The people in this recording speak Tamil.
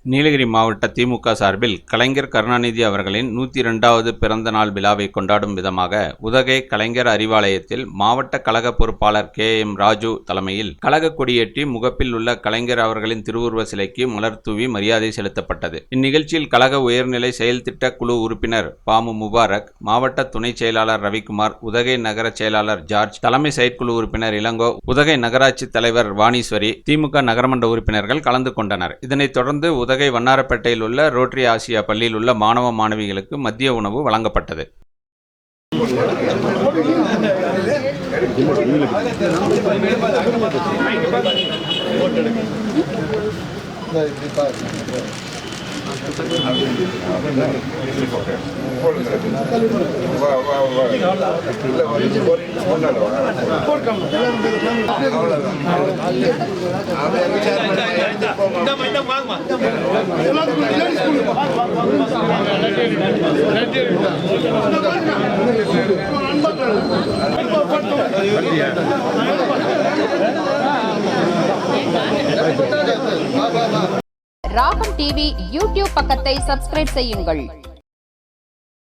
நீலகிரி மாவட்ட திமுக சார்பில் கலைஞர் கருணாநிதி அவர்களின் 102வது பிறந்த நாள் விழாவை கொண்டாடும் விதமாக உதகை கலைஞர் அறிவாலயத்தில் மாவட்ட கழக பொறுப்பாளர் KM ராஜு தலைமையில் கழக கொடியேற்றி முகப்பில் உள்ள கலைஞர் அவர்களின் திருவுருவ சிலைக்கு மலர் தூவி மரியாதை செலுத்தப்பட்டது. இந்நிகழ்ச்சியில் கழக உயர்நிலை செயல்திட்ட குழு உறுப்பினர் பாமு முபாரக், மாவட்ட துணை செயலாளர் ரவிக்குமார், உதகை நகர செயலாளர் ஜார்ஜ், தலைமை செயற்குழு உறுப்பினர் இளங்கோ, உதகை நகராட்சி தலைவர் வாணீஸ்வரி, திமுக நகரமன்ற உறுப்பினர்கள் கலந்து கொண்டனர். இதனைத் தொடர்ந்து உதகை வண்ணாரப்பேட்டையில் உள்ள ரோட்டரி ஆசியா பள்ளியில் உள்ள மாணவ மாணவிகளுக்கு மதிய உணவு வழங்கப்பட்டது. ராகம் டிவி யூடியூப் பக்கத்தை சப்ஸ்கிரைப் செய்யுங்கள்.